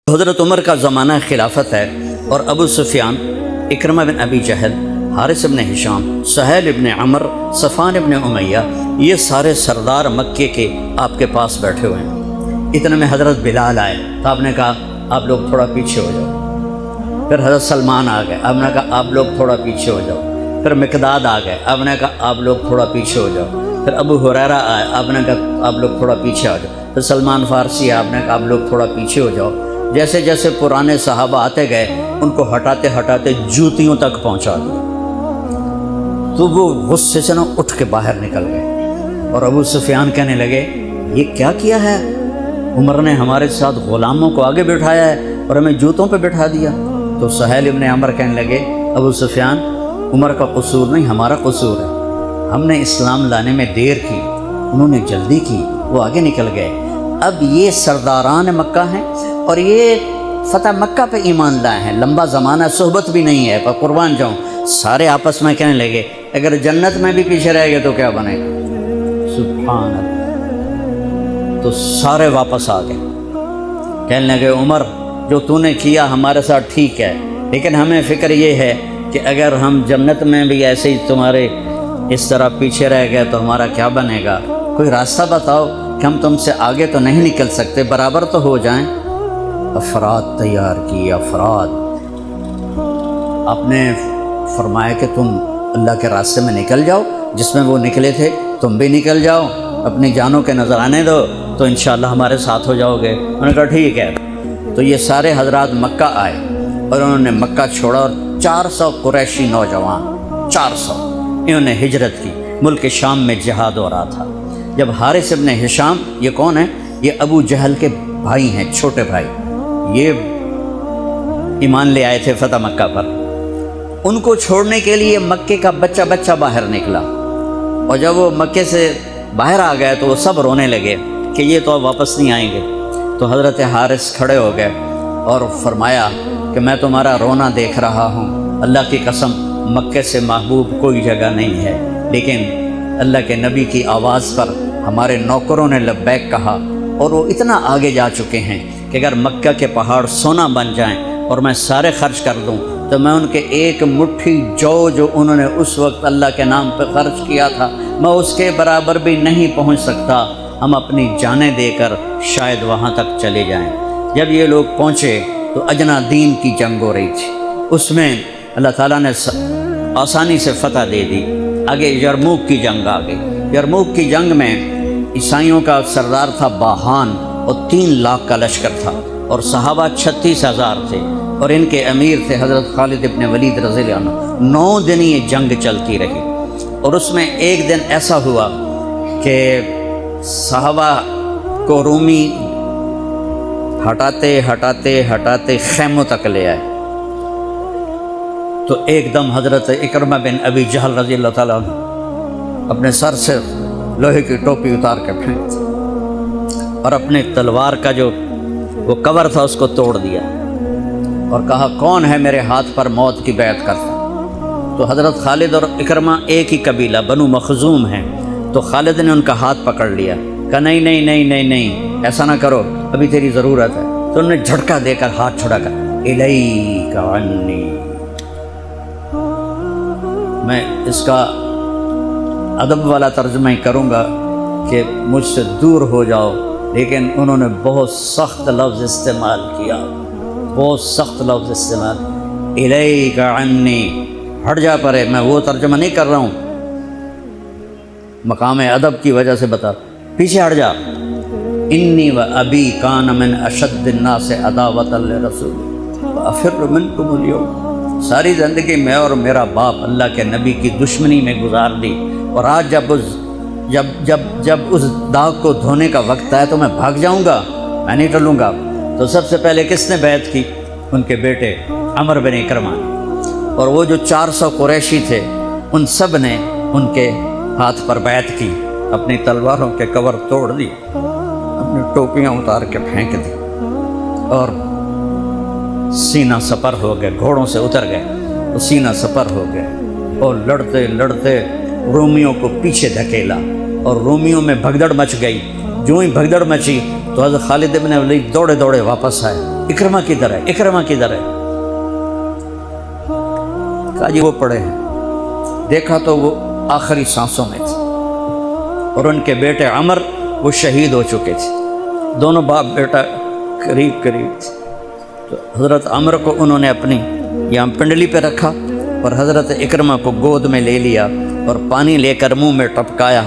حضرت عمر کا زمانہ خلافت ہے اور ابو سفیان، اکرمہ بن ابی جہل، حارث بن ہشام، سہیل بن عمر، صفوان بن امیہ، یہ سارے سردار مکے کے آپ کے پاس بیٹھے ہوئے ہیں۔ اتنے میں حضرت بلال آئے تو آپ نے کہا آپ لوگ تھوڑا پیچھے ہو جاؤ۔ پھر حضرت سلمان آ گئے، آپ نے کہا آپ لوگ تھوڑا پیچھے ہو جاؤ۔ پھر مقداد آ گئے، آپ نے کہا آپ لوگ تھوڑا پیچھے ہو جاؤ۔ پھر ابو ہریرہ آئے، آپ نے کہا آپ لوگ تھوڑا پیچھے آ جاؤ۔ پھر سلمان فارسی آپ نے کہا آپ لوگ تھوڑا پیچھے ہو جاؤ۔ جیسے جیسے پرانے صحابہ آتے گئے ان کو ہٹاتے ہٹاتے جوتیوں تک پہنچا دیا، تو وہ غصے سے اٹھ کے باہر نکل گئے۔ اور ابو سفیان کہنے لگے یہ کیا کیا ہے، عمر نے ہمارے ساتھ غلاموں کو آگے بٹھایا ہے اور ہمیں جوتوں پہ بٹھا دیا۔ تو سہیل ابن عمر کہنے لگے ابو سفیان، عمر کا قصور نہیں ہمارا قصور ہے، ہم نے اسلام لانے میں دیر کی، انہوں نے جلدی کی، وہ آگے نکل گئے۔ اب یہ سرداران مکہ ہیں اور یہ فتح مکہ پہ ایمان لائے ہیں، لمبا زمانہ صحبت بھی نہیں ہے، پر قربان جاؤں سارے آپس میں کہنے لگے اگر جنت میں بھی پیچھے رہ گئے تو کیا بنے گا، سبحان اللہ۔ تو سارے واپس آ گئے، کہنے لگے عمر جو تو نے کیا ہمارے ساتھ ٹھیک ہے، لیکن ہمیں فکر یہ ہے کہ اگر ہم جنت میں بھی ایسے ہی تمہارے اس طرح پیچھے رہ گئے تو ہمارا کیا بنے گا، کوئی راستہ بتاؤ کہ ہم تم سے آگے تو نہیں نکل سکتے، برابر تو ہو جائیں۔ افراد تیار کی، افراد آپ نے فرمایا کہ تم اللہ کے راستے میں نکل جاؤ، جس میں وہ نکلے تھے تم بھی نکل جاؤ، اپنی جانوں کے نظر آنے دو تو انشاءاللہ ہمارے ساتھ ہو جاؤ گے۔ انہوں نے کہا ٹھیک ہے۔ تو یہ سارے حضرات مکہ آئے اور انہوں نے مکہ چھوڑا اور 400 قریشی نوجوان، 400 انہوں نے ہجرت کی، ملک شام میں جہاد ہو رہا تھا۔ جب حارث ابن ہشام، یہ کون ہے، یہ ابو جہل کے بھائی ہیں، چھوٹے بھائی، یہ ایمان لے آئے تھے فتح مکہ پر، ان کو چھوڑنے کے لیے مکے کا بچہ بچہ باہر نکلا، اور جب وہ مکے سے باہر آ گئے تو وہ سب رونے لگے کہ یہ تو اب واپس نہیں آئیں گے۔ تو حضرت حارث کھڑے ہو گئے اور فرمایا کہ میں تمہارا رونا دیکھ رہا ہوں، اللہ کی قسم مکے سے محبوب کوئی جگہ نہیں ہے، لیکن اللہ کے نبی کی آواز پر ہمارے نوکروں نے لبیک کہا اور وہ اتنا آگے جا چکے ہیں کہ اگر مکہ کے پہاڑ سونا بن جائیں اور میں سارے خرچ کر دوں تو میں ان کے ایک مٹھی جو انہوں نے اس وقت اللہ کے نام پہ خرچ کیا تھا میں اس کے برابر بھی نہیں پہنچ سکتا، ہم اپنی جانیں دے کر شاید وہاں تک چلے جائیں۔ جب یہ لوگ پہنچے تو اجنا دین کی جنگ ہو رہی تھی، اس میں اللہ تعالیٰ نے آسانی سے فتح دے دی۔ آگے یرموک کی جنگ آ گئی۔ یرموک کی جنگ میں عیسائیوں کا سردار تھا باہان اور 3 لاکھ کا لشکر تھا، اور صحابہ 36,000 تھے، اور ان کے امیر تھے حضرت خالد ابن ولید رضی اللہ عنہ۔ 9 دن یہ جنگ چلتی رہی، اور اس میں ایک دن ایسا ہوا کہ صحابہ کو رومی ہٹاتے ہٹاتے ہٹاتے خیموں تک لے آئے، تو ایک دم حضرت اکرمہ بن ابی جہل رضی اللہ تعالیٰ عنہ اپنے سر سے لوہے کی ٹوپی اتار کے پھینک اور اپنے تلوار کا جو وہ کور تھا اس کو توڑ دیا، اور کہا کون ہے میرے ہاتھ پر موت کی بیعت کرتا۔ تو حضرت خالد اور اکرمہ ایک ہی قبیلہ بنو مخزوم ہیں، تو خالد نے ان کا ہاتھ پکڑ لیا، کہا نہیں نہیں نہیں نہیں نہیں ایسا نہ کرو، ابھی تیری ضرورت ہے۔ تو انہوں نے جھٹکا دے کر ہاتھ چھڑا کر الیک عنی، میں اس کا ادب والا ترجمہ ہی کروں گا کہ مجھ سے دور ہو جاؤ، لیکن انہوں نے بہت سخت لفظ استعمال کیا، بہت سخت لفظ استعمال، الیک عنی، ہٹ جا پرے۔ میں وہ ترجمہ نہیں کر رہا ہوں، مقام ادب کی وجہ سے بتا، پیچھے ہٹ جا۔ انی و ابی کان من اشد الناس عداوۃ لرسول وافر منکم اليوم، ساری زندگی میں اور میرا باپ اللہ کے نبی کی دشمنی میں گزار دی، اور آج جب اس داغ کو دھونے کا وقت آیا تو میں بھاگ جاؤں گا، میں نہیں ٹلوں گا۔ تو سب سے پہلے کس نے بیعت کی؟ ان کے بیٹے عمر بن اکرمہ، اور وہ جو 400 قریشی تھے ان سب نے ان کے ہاتھ پر بیعت کی، اپنی تلواروں کے کور توڑ دی، اپنی ٹوپیاں اتار کے پھینک دی، اور سینہ سپر ہو گئے، گھوڑوں سے اتر گئے تو سینہ سپر ہو گئے، اور لڑتے لڑتے رومیوں کو پیچھے دھکیلا، اور رومیوں میں بھگدڑ مچ گئی۔ جو ہی بھگدڑ مچی تو حضرت خالد ابن ولید دوڑے دوڑے واپس آئے اکرمہ کدھر ہے، اکرمہ کدھر ہے؟ کہا جی وہ پڑے ہیں۔ دیکھا تو وہ آخری سانسوں میں تھے، اور ان کے بیٹے عمر وہ شہید ہو چکے تھے، دونوں باپ بیٹا قریب قریب تھے۔ تو حضرت عمر کو انہوں نے اپنی یہاں پنڈلی پہ رکھا، اور حضرت اکرمہ کو گود میں لے لیا اور پانی لے کر منہ میں ٹپکایا۔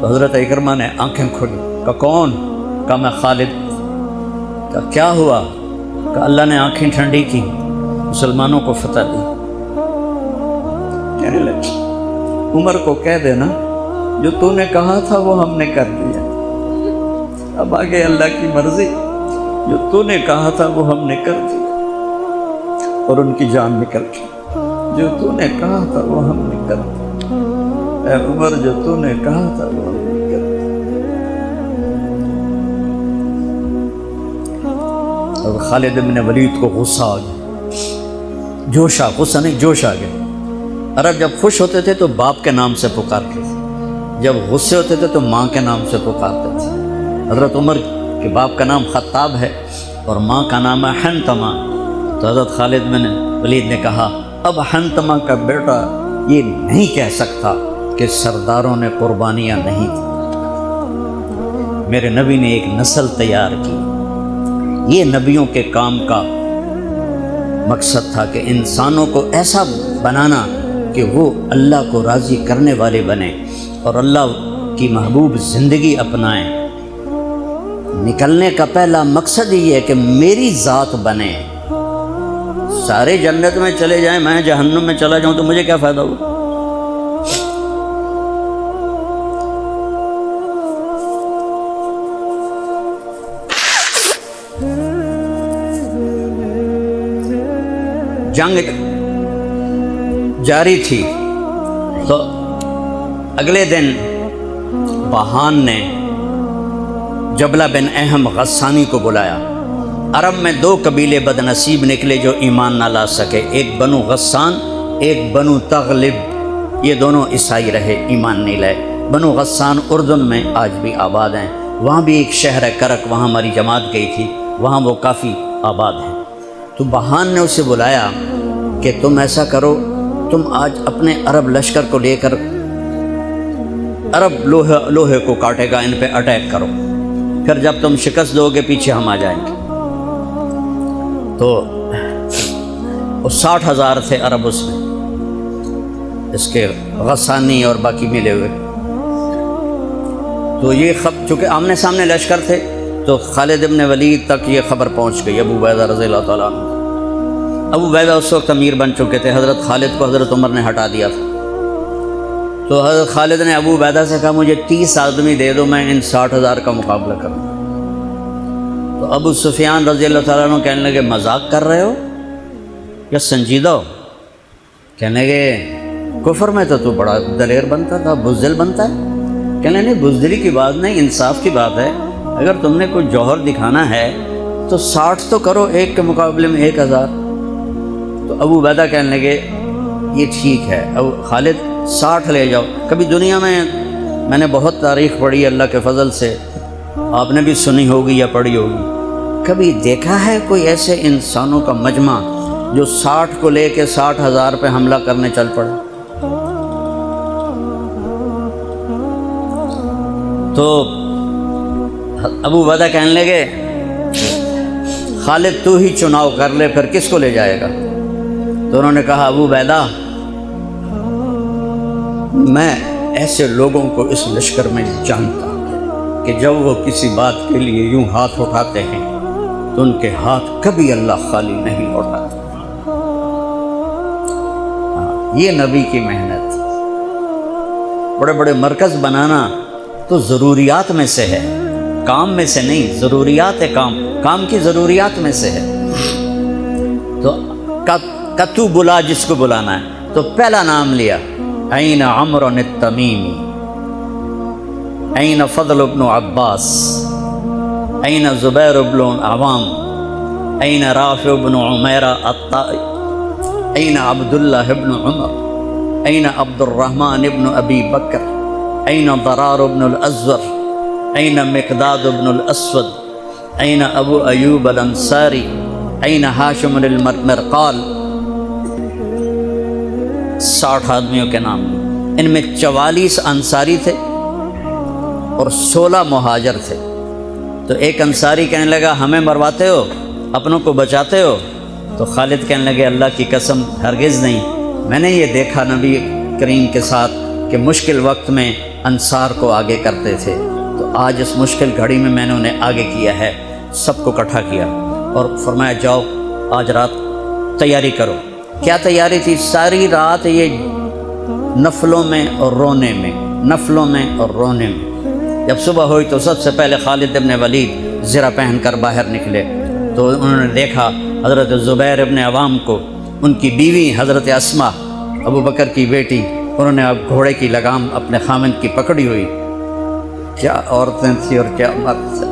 تو حضرت اکرمہ نے آنکھیں کھولی، کہا کون؟ کہا میں خالد۔ کہا کیا ہوا؟ کہ اللہ نے آنکھیں ٹھنڈی کی، مسلمانوں کو فتح دی۔ کہنے لگے عمر کو کہہ دینا جو تو نے کہا تھا وہ ہم نے کر دیا، اب آگے اللہ کی مرضی، جو تو نے کہا تھا وہ ہم نے کر دیا۔ اور ان کی جان نکل گئی۔ جو تو نے کہا تھا وہ ہم نے کر دیا، اے عمر جو تو نے کہا تھا وہ ہم نے کر دیا۔ اور خالد بن ولید کو غصہ آ گیا، غصہ نہیں جوش آ گیا۔ عرب جب خوش ہوتے تھے تو باپ کے نام سے پکارتے تھے، جب غصے ہوتے تھے تو ماں کے نام سے پکارتے تھے۔ حضرت عمر کے باپ کا نام خطاب ہے اور ماں کا نام ہے حنتمہ۔ تو حضرت خالد بن ولید نے کہا اب حنتمہ کا بیٹا یہ نہیں کہہ سکتا کہ سرداروں نے قربانیاں نہیں دی۔ میرے نبی نے ایک نسل تیار کی، یہ نبیوں کے کام کا مقصد تھا کہ انسانوں کو ایسا بنانا کہ وہ اللہ کو راضی کرنے والے بنیں اور اللہ کی محبوب زندگی اپنائیں۔ نکلنے کا پہلا مقصد یہ ہے کہ میری ذات بنے۔ سارے جنت میں چلے جائیں، میں جہنم میں چلا جاؤں تو مجھے کیا فائدہ ہو؟ جنگ جاری تھی تو اگلے دن بہان نے جبلہ بن اہم غسانی کو بلایا۔ عرب میں دو قبیلے بد نصیب نکلے جو ایمان نہ لا سکے، ایک بنو غسان، ایک بنو تغلب۔ یہ دونوں عیسائی رہے، ایمان نہیں لائے۔ بنو غسان اردن میں آج بھی آباد ہیں، وہاں بھی ایک شہر ہے کرک، وہاں ہماری جماعت گئی تھی، وہاں وہ کافی آباد ہیں۔ تو بہان نے اسے بلایا کہ تم ایسا کرو، تم آج اپنے عرب لشکر کو لے کر عرب لوہے کو کاٹے گا، ان پہ اٹیک کرو، پھر جب تم شکست دو گے پیچھے ہم آ جائیں گے۔ تو 60,000 تھے عرب اس میں، اس کے غسانی اور باقی ملے ہوئے۔ تو یہ چونکہ آمنے سامنے لشکر تھے تو خالد بن ولید تک یہ خبر پہنچ گئی، ابو عبیدہ رضی اللہ تعالیٰ عنہ۔ ابو عبیدہ اس وقت امیر بن چکے تھے، حضرت خالد کو حضرت عمر نے ہٹا دیا تھا۔ تو حضرت خالد نے ابو عبیدہ سے کہا مجھے 30 آدمی دے دو، میں ان 60,000 کا مقابلہ کروں۔ تو ابو سفیان رضی اللہ تعالیٰ عنہ کہنے لگے مذاق کر رہے ہو یا سنجیدہ ہو؟ کہنے لگے کفر میں تو بڑا دلیر بنتا تھا، بزدل بنتا ہے۔ کہنے نہیں، بزدلی کی بات نہیں، انصاف کی بات ہے۔ اگر تم نے کوئی جوہر دکھانا ہے تو 60 تو کرو، ایک کے مقابلے میں 1,000۔ تو ابو عبیدہ کہنے لگے یہ ٹھیک ہے، اب خالد 60 لے جاؤ۔ کبھی دنیا میں نے بہت تاریخ پڑھی اللہ کے فضل سے، آپ نے بھی سنی ہوگی یا پڑھی ہوگی، کبھی دیکھا ہے کوئی ایسے انسانوں کا مجمع جو 60 کو لے کے 60,000 پہ حملہ کرنے چل پڑے؟ تو ابو عبیدہ کہنے لگے خالد تو ہی چناؤ کر لے، پھر کس کو لے جائے گا؟ تو انہوں نے کہا ابو عبیدہ میں ایسے لوگوں کو اس لشکر میں جانتا ہوں کہ جب وہ کسی بات کے لیے یوں ہاتھ اٹھاتے ہیں تو ان کے ہاتھ کبھی اللہ خالی نہیں لوٹاتا۔ یہ نبی کی محنت، بڑے بڑے مرکز بنانا تو ضروریات میں سے ہے، کام میں سے نہیں، ضروریات ہے، کام کی ضروریات میں سے ہے۔ تو کتو بلا جس کو بلانا ہے، تو پہلا نام لیا این عمرو التمیمی، این فضل بن عباس، این زبیر بن عوام، این رافع بن عمیرہ الطائی، این عبداللہ بن عمر، این عبد الرحمن بن ابی بکر، این ضرار بن الازور، این مقداد بن الاسود، این ابو ایوب الانصاری، این ہاشم المرقال، 60 آدمیوں کے نام، ان میں 44 انصاری تھے اور 16 مہاجر تھے۔ تو ایک انصاری کہنے لگا ہمیں مرواتے ہو، اپنوں کو بچاتے ہو؟ تو خالد کہنے لگے اللہ کی قسم ہرگز نہیں، میں نے یہ دیکھا نبی کریم کے ساتھ کہ مشکل وقت میں انصار کو آگے کرتے تھے، تو آج اس مشکل گھڑی میں نے انہیں آگے کیا ہے۔ سب کو اکٹھا کیا اور فرمایا جاؤ آج رات تیاری کرو۔ کیا تیاری تھی؟ ساری رات یہ نفلوں میں اور رونے میں، نفلوں میں اور رونے میں۔ جب صبح ہوئی تو سب سے پہلے خالد ابن ولید زرہ پہن کر باہر نکلے، تو انہوں نے دیکھا حضرت زبیر ابن عوام کو، ان کی بیوی حضرت اسما ابو بکر کی بیٹی، انہوں نے اب گھوڑے کی لگام اپنے خامند کی پکڑی ہوئی۔ کیا عورتیں تھیں اور کیا مرد تھے،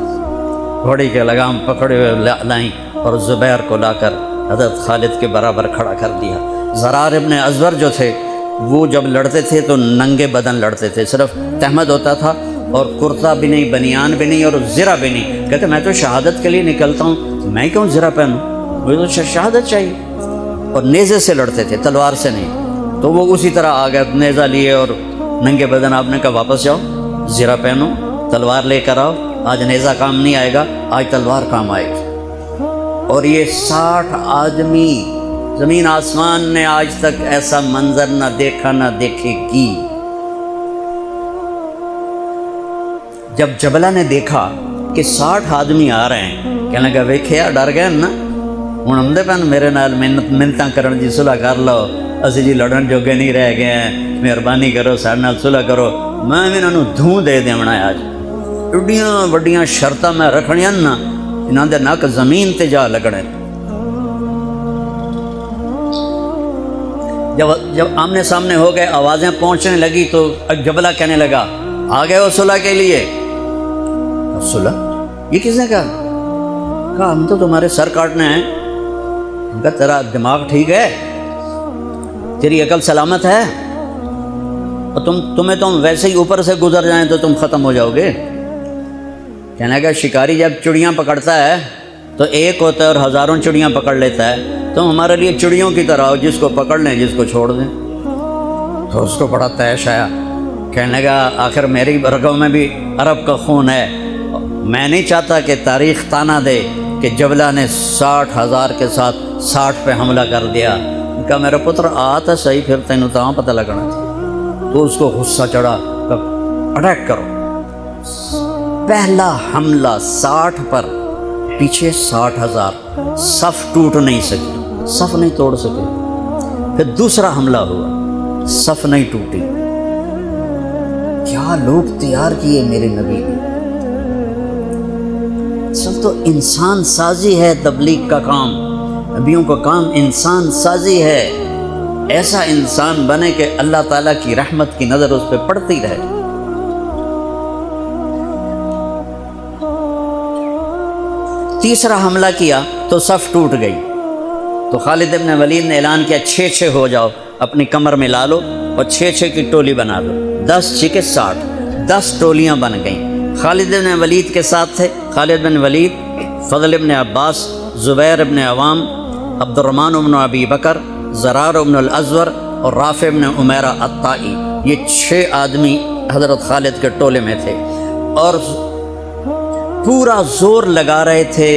گھوڑے کی لگام پکڑے ہوئے لائیں اور زبیر کو لا کر حضرت خالد کے برابر کھڑا کر دیا۔ زرار ابن ازور جو تھے وہ جب لڑتے تھے تو ننگے بدن لڑتے تھے، صرف تہمد ہوتا تھا اور کرتا بھی نہیں، بنیان بھی نہیں اور زرہ بھی نہیں۔ کہتے میں تو شہادت کے لیے نکلتا ہوں، میں کیوں زرہ پہنوں، مجھے تو شہادت چاہیے۔ اور نیزے سے لڑتے تھے، تلوار سے نہیں۔ تو وہ اسی طرح آ گئے، نیزہ لیے اور ننگے بدن۔ آپ نے کہا واپس جاؤ، زرہ پہنو، تلوار لے کر آؤ، آج نیزہ کام نہیں آئے گا، آج تلوار کام آئے گی۔ اور یہ 60 آدمی، زمین آسمان نے آج تک ایسا منظر نہ دیکھا نہ دیکھے گی۔ جب جبلہ نے دیکھا کہ 60 آدمی آ رہے ہیں، کہنے لگا ویکھیا ڈر گئے نا، ہن آمدے پن میرے نال منتاں کرن دی صلح کر لو، اسی جی لڑن جوگے نہیں رہ گئے ہیں، مہربانی کرو سارے نال صلح کرو، میں بھی انہاں نوں دھوں دے دیونا ہے۔ آج ایڈیاں وڈیاں شرطاں میں رکھنیاں نا، انہاں دے نک زمین تے جا لگنے۔ جب آمنے سامنے ہو گئے، آوازیں پہنچنے لگی تو جبلہ کہنے لگا آ گئے ہو صلح کے لیے؟ صلح؟ یہ کس نے کہا ہم تو تمہارے سر کاٹنے ہیں۔ ان کا تیرا دماغ ٹھیک ہے، تیری عقل سلامت ہے، اور تمہیں تم ویسے ہی اوپر سے گزر جائیں تو تم ختم ہو جاؤ گے۔ کہنے کا شکاری جب چڑیاں پکڑتا ہے تو ایک ہوتا ہے اور ہزاروں چڑیاں پکڑ لیتا ہے، تم ہمارے لیے چڑیوں کی طرح ہو، جس کو پکڑ لیں جس کو چھوڑ دیں۔ تو اس کو بڑا طیش آیا، کہنے لگا آخر میری رگوں میں بھی عرب کا خون ہے، میں نہیں چاہتا کہ تاریخ تانا دے کہ جبلہ نے 60,000 کے ساتھ 60 پہ حملہ کر دیا۔ کہا میرا پتر آتا صحیح، پھر تینوں تو پتہ لگنا تھا۔ تو اس کو غصہ چڑھا، اٹیک کرو۔ پہلا حملہ 60 پر، پیچھے 60,000، صف ٹوٹ نہیں سکی، صف نہیں توڑ سکے۔ پھر دوسرا حملہ ہوا، صف نہیں ٹوٹی۔ کیا لوگ تیار کیے میرے نبی نے۔ اصل تو انسان سازی ہے تبلیغ کا کام، نبیوں کا کام انسان سازی ہے۔ ایسا انسان بنے کہ اللہ تعالیٰ کی رحمت کی نظر اس پہ پڑتی رہے۔ تیسرا حملہ کیا تو صف ٹوٹ گئی، تو خالد ابن ولید نے اعلان کیا 6 ہو جاؤ، اپنی کمر میں لا لو اور 6 کی ٹولی بنا دو۔ 10 6 60، 10 ٹولیاں بن گئیں۔ خالد ابن ولید کے ساتھ تھے خالد بن ولید، فضل ابن عباس، زبیر ابن عوام، عبد الرحمن ابن ابی بکر، زرار ابن الازور اور رافع ابن عمیرہ الطائی۔ یہ 6 آدمی حضرت خالد کے ٹولے میں تھے، اور پورا زور لگا رہے تھے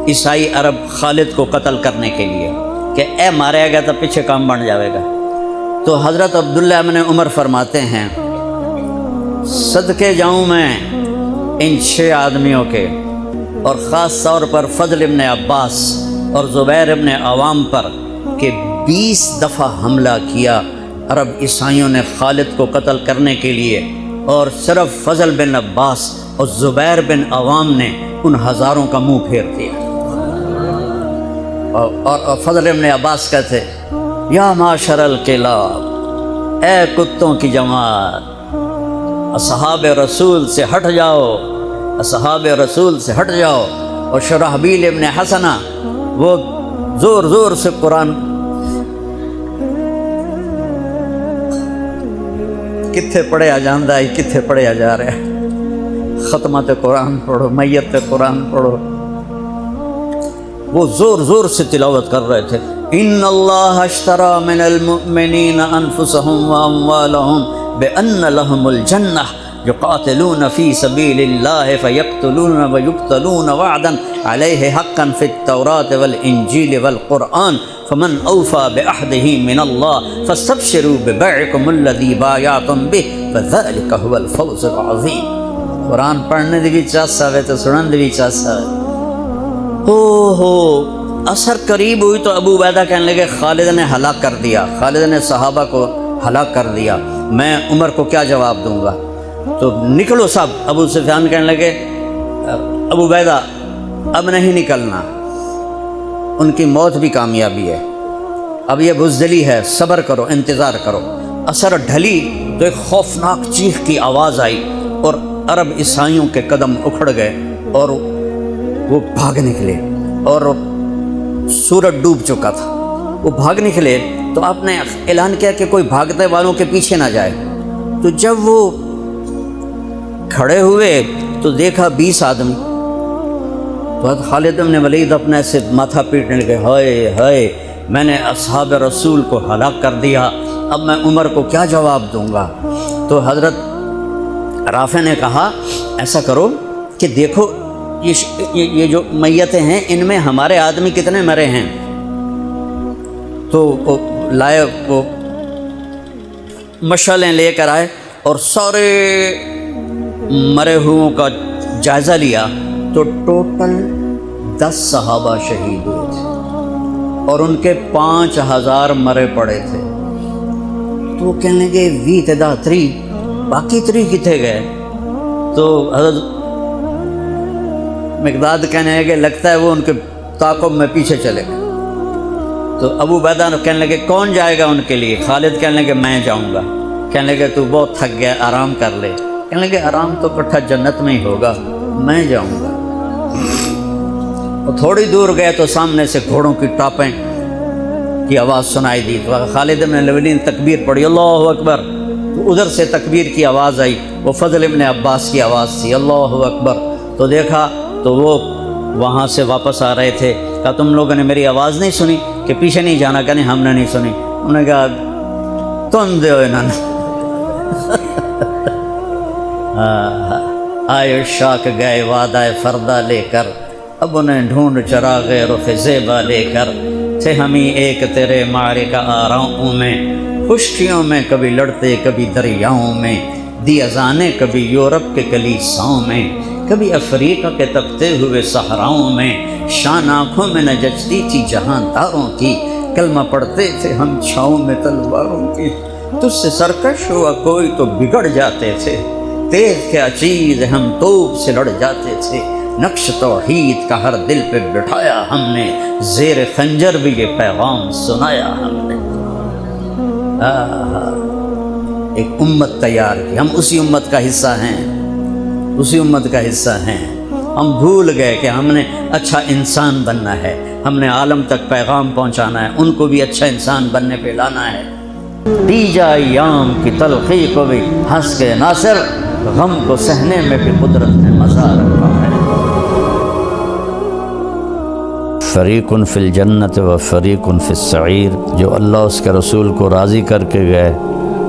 عیسائی عرب خالد کو قتل کرنے کے لیے کہ اے مارے گا تو پیچھے کام بن جاوے گا۔ تو حضرت عبداللہ ابن عمر فرماتے ہیں صدقے جاؤں میں ان 6 آدمیوں کے، اور خاص طور پر فضل ابن عباس اور زبیر ابن عوام پر، کہ 20 دفعہ حملہ کیا عرب عیسائیوں نے خالد کو قتل کرنے کے لیے، اور صرف فضل بن عباس اور زبیر بن عوام نے ان ہزاروں کا منہ پھیر دیا۔ اور فضل ابن عباس کہتے یا معاشر الکلاب، اے کتوں کی جماعت، اصحاب رسول سے ہٹ جاؤ، اصحاب رسول سے ہٹ جاؤ۔ اور شرحبیل ابن حسنہ وہ زور زور سے قرآن کتھے پڑھیا جاندہ ہے، کتھے پڑھیا جا رہا ہے، ختمہ تے قرآن پڑھو، میت تے قرآن پڑھو۔ وہ زور زور سے تلاوت کر رہے تھے، ان اللہ اشترى من المؤمنین انفسهم واموالهم بان لهم الجنہ یقاتلون فی سبیل اللہ فیقتلون ویقتلون وعدا علیہ حقا فی التوراۃ والانجیل والقرآن فمن اوفى بعہدہ من اللہ فاستبشروا ببیعکم الذی بایعتم بہ فذلک هو الفوز العظیم۔ قرآن پڑھنے دی بھی چاسا وے تو سنن دی بھی چاسا وے۔ ہو اثر قریب ہوئی تو ابو عبیدہ کہنے لگے خالد نے ہلاک کر دیا، خالد نے صحابہ کو ہلاک کر دیا، میں عمر کو کیا جواب دوں گا؟ تو نکلو سب۔ ابو سفیان کہنے لگے ابو عبیدہ اب نہیں نکلنا، ان کی موت بھی کامیابی ہے، اب یہ بزدلی ہے، صبر کرو، انتظار کرو۔ اثر ڈھلی تو ایک خوفناک چیخ کی آواز آئی اور عرب عیسائیوں کے قدم اکھڑ گئے اور وہ بھاگ نکلے، اور سورج ڈوب چکا تھا، وہ بھاگ نکلے تو آپ نے اعلان کیا کہ کوئی بھاگتے والوں کے پیچھے نہ جائے۔ تو جب وہ کھڑے ہوئے تو دیکھا 20 آدمی، تو خالد بن ولید اپنے سے ماتھا پیٹنے لگے، ہائے ہائے میں نے اصحاب رسول کو ہلاک کر دیا، اب میں عمر کو کیا جواب دوں گا؟ تو حضرت رافع نے کہا ایسا کرو کہ دیکھو یہ جو میتیں ہیں ان میں ہمارے آدمی کتنے مرے ہیں؟ تو وہ لائے، وہ مشعلیں لے کر آئے اور سارے مرے ہوئوں کا جائزہ لیا تو ٹوٹل 10 صحابہ شہید ہوئے تھے اور ان کے 5000 مرے پڑے تھے۔ تو وہ کہنے لگے وی تدا 3 باقی 3 کتنے گئے؟ تو حضرت مقداد کہنے لگے لگتا ہے وہ ان کے تعاقب میں پیچھے چلے گئے۔ تو ابو عبیدہ کہنے لگے کون جائے گا ان کے لیے؟ خالد کہنے لگے میں جاؤں گا۔ کہنے لگے تو بہت تھک گیا، آرام کر لے۔ کہنے لگے آرام تو کٹھا جنت میں ہی ہوگا، میں جاؤں گا۔ اور تھوڑی دور گئے تو سامنے سے گھوڑوں کی ٹاپیں کی آواز سنائی دی، تو خالد بن الولید نے تکبیر پڑھی، اللہ اکبر۔ تو ادھر سے تکبیر کی آواز آئی، وہ فضل ابن عباس کی آواز تھی، اللہ اکبر۔ تو دیکھا تو وہ وہاں سے واپس آ رہے تھے، کہا تم لوگوں نے میری آواز نہیں سنی کہ پیچھے نہیں جانا؟ کہ نہیں ہم نے نہیں سنی۔ انہوں نے کہا تم دے انہوں نے آئے شاک گئے وعدہ فردہ لے کر، اب انہیں ڈھونڈ چراغ رخ زیبا لے کر، تھے ہمیں ایک تیرے معرکہ آراؤں میں، خشکیوں میں کبھی لڑتے کبھی دریاؤں میں، دی اذانیں کبھی یورپ کے کلیساؤں میں، کبھی افریقہ کے تپتے ہوئے صحراؤں میں، شان آنکھوں میں نہ جچتی تھی جہاں داروں کی، کلمہ پڑھتے تھے ہم چھاؤں میں تلواروں کی، تجھ سے سرکش ہوا کوئی تو بگڑ جاتے تھے، تیز کیا چیز ہم توپ سے لڑ جاتے تھے، نقش توحید کا ہر دل پہ بٹھایا ہم نے، زیر خنجر بھی یہ پیغام سنایا ہم نے۔ ایک امت تیار کی، ہم اسی امت کا حصہ ہیں، اسی امت کا حصہ ہیں۔ ہم بھول گئے کہ ہم نے اچھا انسان بننا ہے، ہم نے عالم تک پیغام پہنچانا ہے، ان کو بھی اچھا انسان بننے پہ لانا ہے۔ دیجا ایام کی تلخی کو بھی ہنس کے ناصر، غم کو سہنے میں بھی قدرت نے مزہ رکھا ہے۔ فریق فی الجنت و فریق فی السعیر، جو اللہ اس کے رسول کو راضی کر کے گئے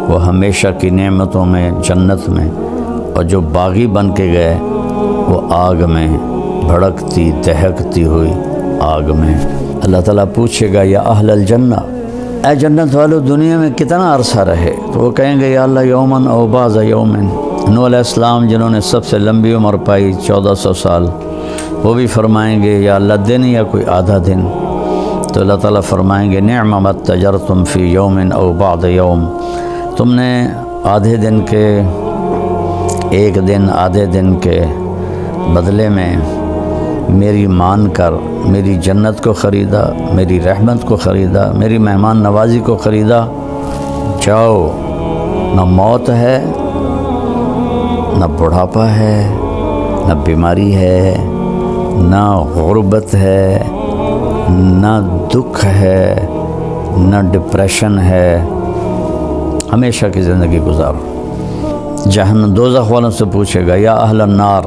وہ ہمیشہ کی نعمتوں میں جنت میں، اور جو باغی بن کے گئے وہ آگ میں، بھڑکتی دہکتی ہوئی آگ میں۔ اللہ تعالیٰ پوچھے گا یا اہل الجنہ، اے جنت والو دنیا میں کتنا عرصہ رہے؟ تو وہ کہیں گے یا اللہ یومن او بعض یومن۔ نوح علیہ السلام جنہوں نے سب سے لمبی عمر پائی 1400 سال، وہ بھی فرمائیں گے یا اللہ دن یا کوئی آدھا دن۔ تو اللہ تعالیٰ فرمائیں گے نعم ما تجرتم فی یوم او بعض یوم، تم نے آدھے دن کے، ایک دن آدھے دن کے بدلے میں میری مان کر میری جنت کو خریدا، میری رحمت کو خریدا، میری مہمان نوازی کو خریدا، جاؤ، نہ موت ہے، نہ بڑھاپا ہے، نہ بیماری ہے، نہ غربت ہے، نہ دکھ ہے، نہ ڈپریشن ہے، ہمیشہ کی زندگی گزارو۔ جہنم دوزخ والوں سے پوچھے گا یا اہل النار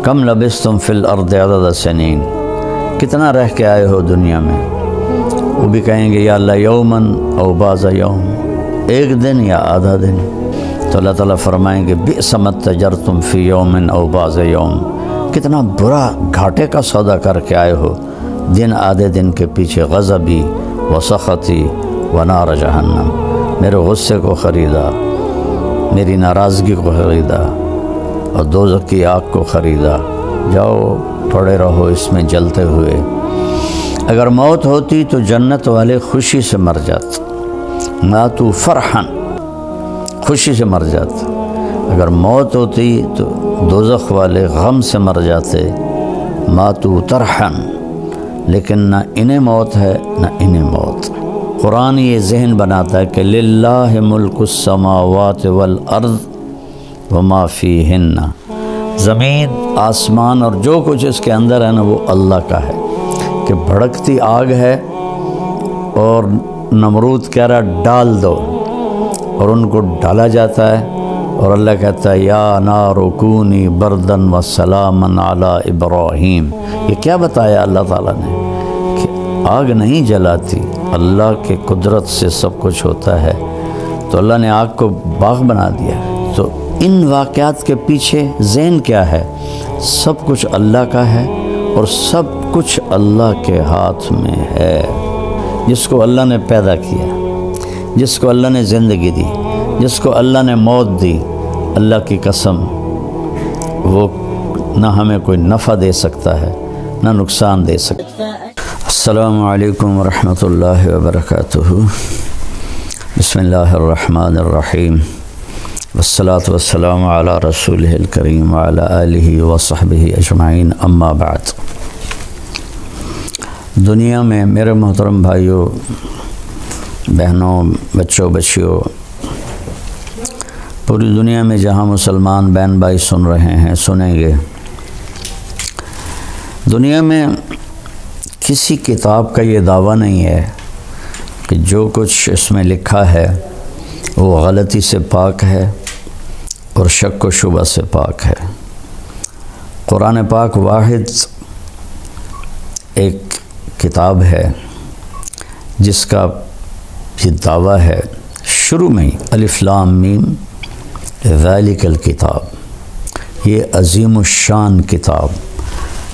کم لبثتم فی الارض عدد سنین، کتنا رہ کے آئے ہو دنیا میں؟ وہ بھی کہیں گے یا اللہ یومن او بعض یوم، ایک دن یا آدھا دن۔ تو اللہ تعالیٰ فرمائیں گے بئس ما تجرتم فی یوم او بعض یوم، کتنا برا گھاٹے کا سودا کر کے آئے ہو، دن آدھے دن کے پیچھے غضبی و سخطی و نار جہنم، میرے غصے کو خریدا، میری ناراضگی کو خریدا اور دوزخ کی آگ کو خریدا، جاؤ پڑے رہو اس میں جلتے ہوئے۔ اگر موت ہوتی تو جنت والے خوشی سے مر جاتے، ماتوا فرحا، خوشی سے مر جاتے۔ اگر موت ہوتی تو دوزخ والے غم سے مر جاتے، ماتوا ترحا، لیکن نہ انہیں موت ہے نہ انہیں موت۔ قرآن یہ ذہن بناتا ہے کہ للہ ملک السماوات والارض وما فیہن، زمین آسمان اور جو کچھ اس کے اندر ہے نا وہ اللہ کا ہے۔ کہ بھڑکتی آگ ہے اور نمرود کہہ رہا ڈال دو، اور ان کو ڈالا جاتا ہے، اور اللہ کہتا ہے یا نار کونی بردن و سلاما علی ابراہیم۔ یہ کیا بتایا اللہ تعالیٰ نے کہ آگ نہیں جلاتی، اللہ کے قدرت سے سب کچھ ہوتا ہے، تو اللہ نے آگ کو باغ بنا دیا۔ تو ان واقعات کے پیچھے ذہن کیا ہے؟ سب کچھ اللہ کا ہے اور سب کچھ اللہ کے ہاتھ میں ہے۔ جس کو اللہ نے پیدا کیا، جس کو اللہ نے زندگی دی، جس کو اللہ نے موت دی، اللہ کی قسم وہ نہ ہمیں کوئی نفع دے سکتا ہے نہ نقصان دے سکتا ہے۔ السلام علیکم ورحمۃ اللہ وبرکاتہ۔ بسم اللہ الرحمن الرحیم، والصلاة والسلام علی رسولہ الکریم وعلی آلہ وصحبہ اجمعین، اما بعد۔ دنیا میں میرے محترم بھائیوں، بہنوں، بچوں، بچیوں، پوری دنیا میں جہاں مسلمان بہن بھائی سن رہے ہیں، سنیں گے، دنیا میں کسی کتاب کا یہ دعویٰ نہیں ہے کہ جو کچھ اس میں لکھا ہے وہ غلطی سے پاک ہے اور شک و شبہ سے پاک ہے۔ قرآن پاک واحد ایک کتاب ہے جس کا یہ دعویٰ ہے شروع میں ہی الف لام میم ذالک الکتاب، یہ عظیم الشان کتاب،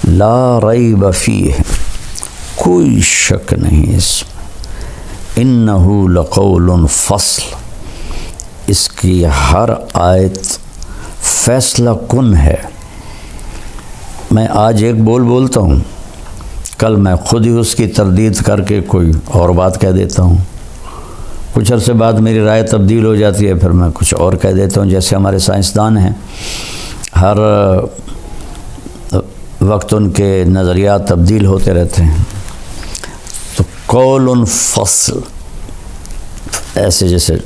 لا ریب فیہ، کوئی شک نہیں اس میں، انہ لقول فصل، اس کی ہر آیت فیصلہ کن ہے۔ میں آج ایک بولتا ہوں، کل میں خود ہی اس کی تردید کر کے کوئی اور بات کہہ دیتا ہوں، کچھ عرصے بعد میری رائے تبدیل ہو جاتی ہے، پھر میں کچھ اور کہہ دیتا ہوں۔ جیسے ہمارے سائنسدان ہیں، ہر وقت ان کے نظریات تبدیل ہوتے رہتے ہیں۔ تو قول فصل، ایسے جیسے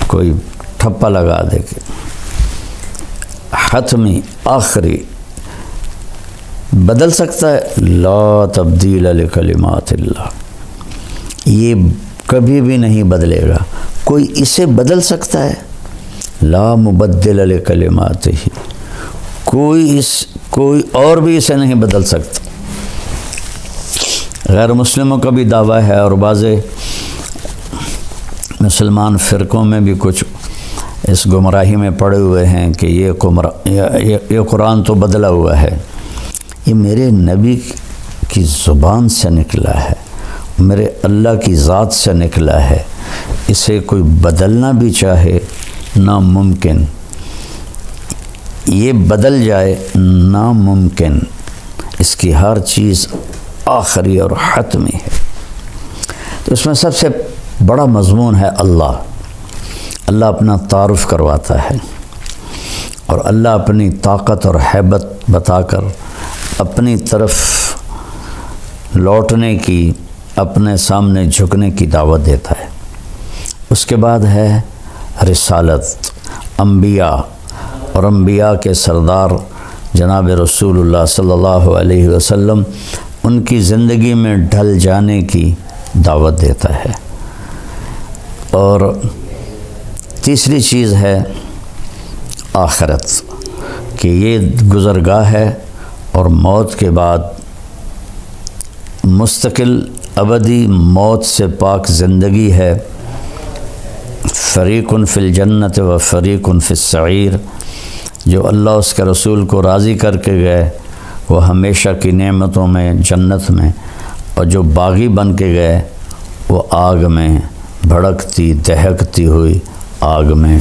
کوئی ٹھپا لگا دے کہ حتمی آخری، بدل سکتا ہے، لا تبدیل لکلمات اللہ، یہ کبھی بھی نہیں بدلے گا۔ کوئی اسے بدل سکتا ہے؟ لا مبدل لکلماتہ، کوئی اور بھی اسے نہیں بدل سکتا۔ غیر مسلموں کا بھی دعویٰ ہے، اور بعض مسلمان فرقوں میں بھی کچھ اس گمراہی میں پڑے ہوئے ہیں کہ یہ قرآن تو بدلا ہوا ہے۔ یہ میرے نبی کی زبان سے نکلا ہے، میرے اللہ کی ذات سے نکلا ہے، اسے کوئی بدلنا بھی چاہے ناممکن، یہ بدل جائے ناممکن، اس کی ہر چیز آخری اور حتمی ہے۔ تو اس میں سب سے بڑا مضمون ہے اللہ اپنا تعارف کرواتا ہے، اور اللہ اپنی طاقت اور ہیبت بتا کر اپنی طرف لوٹنے کی، اپنے سامنے جھکنے کی دعوت دیتا ہے۔ اس کے بعد ہے رسالت، انبیاء، اور انبیاء کے سردار جناب رسول اللہ صلی اللہ علیہ وسلم، ان کی زندگی میں ڈھل جانے کی دعوت دیتا ہے۔ اور تیسری چیز ہے آخرت، کہ یہ گزرگاہ ہے اور موت کے بعد مستقل ابدی موت سے پاک زندگی ہے، فریق فی الجنت و فریق فی السعیر، جو اللہ اس کے رسول کو راضی کر کے گئے وہ ہمیشہ کی نعمتوں میں جنت میں، اور جو باغی بن کے گئے وہ آگ میں، بھڑکتی دہکتی ہوئی آگ میں۔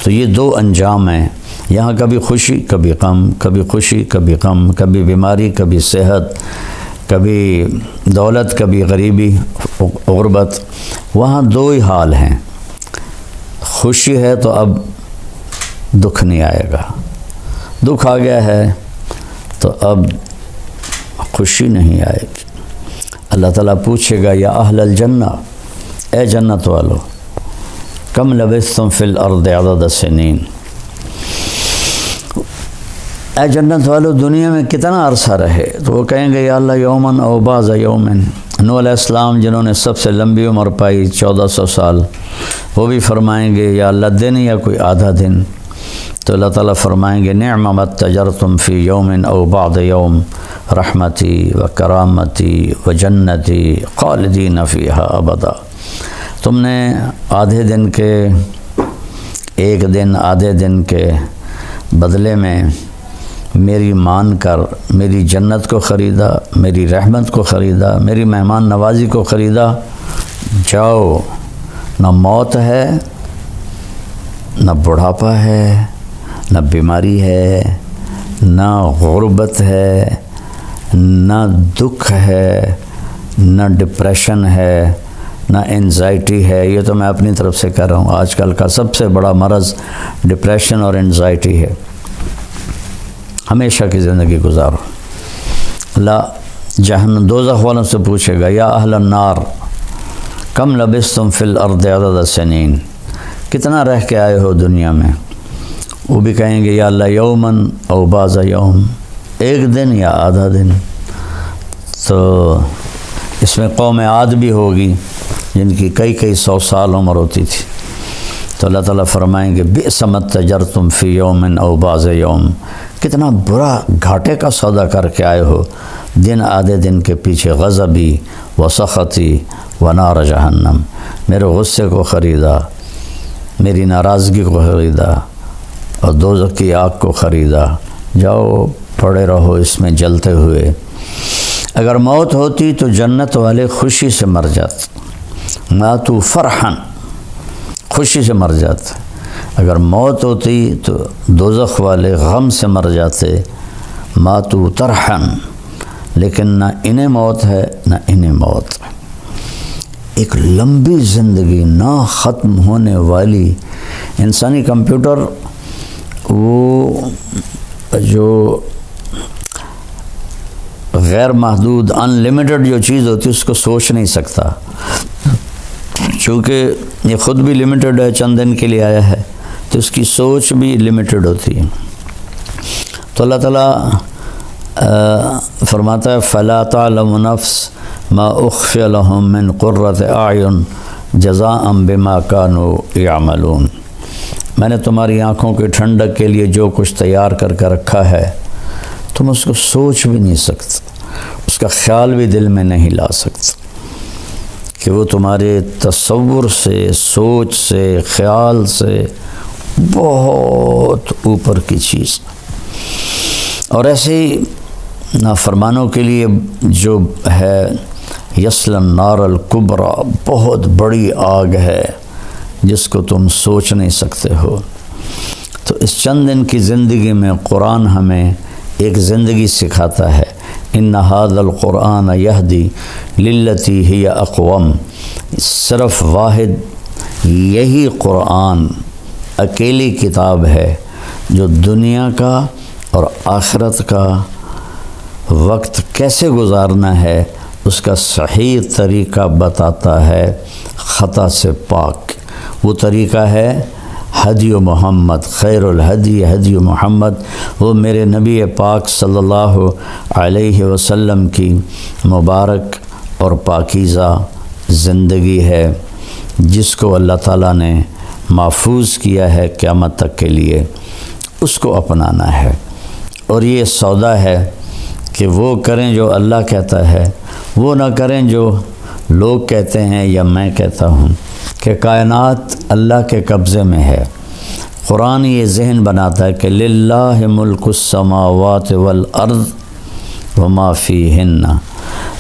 تو یہ دو انجام ہیں، یہاں کبھی خوشی کبھی غم، کبھی خوشی کبھی غم، کبھی بیماری کبھی صحت، کبھی دولت کبھی غریبی غربت۔ وہاں دو ہی حال ہیں، خوشی ہے تو اب دکھ نہیں آئے گا، دکھ آ گیا ہے تو اب خوشی نہیں آئے گی۔ اللہ تعالیٰ پوچھے گا یا اہل الجنہ، اے جنت والو، کم لبثتم فی الارض عدد السنین، اے جنت والو دنیا میں کتنا عرصہ رہے؟ تو وہ کہیں گے یا اللہ یومن او بعض یومن۔ نوح علیہ السلام جنہوں نے سب سے لمبی عمر پائی 1400 سال، وہ بھی فرمائیں گے یا اللہ دن یا کوئی آدھا دن۔ تو اللہ تعالیٰ فرمائیں گے نعم ما تجرتم فی یوم او بعض یوم رحمتی و کرامتی و جنتی خالدین فیہا ابدا۔ تم نے آدھے دن کے، ایک دن آدھے دن کے بدلے میں میری مان کر میری جنت کو خریدا، میری رحمت کو خریدا، میری مہمان نوازی کو خریدا۔ جاؤ، نہ موت ہے، نہ بڑھاپا ہے، نہ بیماری ہے، نہ غربت ہے، نہ دکھ ہے، نہ ڈپریشن ہے، نہ انزائٹی ہے۔ یہ تو میں اپنی طرف سے کہہ رہا ہوں، آج کل کا سب سے بڑا مرض ڈپریشن اور انزائٹی ہے۔ ہمیشہ کی زندگی گزارو۔ اللہ جہنم دوزخ والوں سے پوچھے گا یا اہل النار کم لبثتم فی الارض عدد السنین، کتنا رہ کے آئے ہو دنیا میں؟ وہ بھی کہیں گے یا اللہ یومن او بعض یوم، ایک دن یا آدھا دن۔ تو اس میں قوم عاد بھی ہوگی جن کی کئی 100 سال عمر ہوتی تھی۔ تو اللہ تعالیٰ فرمائیں گے بئس ما تجرتم فی یوم او بعض یوم، کتنا برا گھاٹے کا سودا کر کے آئے ہو، دن آدھے دن کے پیچھے غضبی و سخطی و نار جہنم، میرے غصے کو خریدا، میری ناراضگی کو خریدا اور دوزخ کی آگ کو خریدا۔ جاؤ پڑے رہو اس میں جلتے ہوئے۔ اگر موت ہوتی تو جنت والے خوشی سے مر جاتے، ماتوا فرحاً، خوشی سے مر جاتے۔ اگر موت ہوتی تو دوزخ والے غم سے مر جاتے، ماتوا طرحاً، لیکن نہ انہیں موت ہے نہ انہیں موت۔ ایک لمبی زندگی، نہ ختم ہونے والی انسانی کمپیوٹر، وہ جو غیر محدود ان لمیٹڈ جو چیز ہوتی ہے اس کو سوچ نہیں سکتا، چونکہ یہ خود بھی لمیٹڈ ہے، چند دن کے لیے آیا ہے تو اس کی سوچ بھی لمیٹڈ ہوتی ہے۔ تو اللہ تعالیٰ فرماتا ہے فلا تعلم نفس ما اخفی لهم من قرۃ اعین جزاء بما كانوا یعملون، میں نے تمہاری آنکھوں کی ٹھنڈک کے لیے جو کچھ تیار کر کے رکھا ہے تم اس کو سوچ بھی نہیں سکتے، اس کا خیال بھی دل میں نہیں لا سکتے کہ وہ تمہارے تصور سے، سوچ سے، خیال سے بہت اوپر کی چیز۔ اور ایسے ہی نافرمانوں کے لیے جو ہے یصلی النار الکبریٰ، بہت بڑی آگ ہے جس کو تم سوچ نہیں سکتے ہو۔ تو اس چند دن کی زندگی میں قرآن ہمیں ایک زندگی سکھاتا ہے، ان ھذا القرآن یہدی للتی ہی اقوم، صرف واحد یہی قرآن اکیلی کتاب ہے جو دنیا کا اور آخرت کا وقت کیسے گزارنا ہے اس کا صحیح طریقہ بتاتا ہے، خطا سے پاک۔ وہ طریقہ ہے ہدی محمد، خیر الہدی ہدی محمد، وہ میرے نبی پاک صلی اللہ علیہ وسلم کی مبارک اور پاکیزہ زندگی ہے جس کو اللہ تعالیٰ نے محفوظ کیا ہے قیامت تک کے لیے، اس کو اپنانا ہے۔ اور یہ سودا ہے کہ وہ کریں جو اللہ کہتا ہے، وہ نہ کریں جو لوگ کہتے ہیں یا میں کہتا ہوں کہ کائنات اللہ کے قبضے میں ہے۔ قرآن یہ ذہن بناتا ہے کہ للہ ملک السماوات والارض وما فیہن،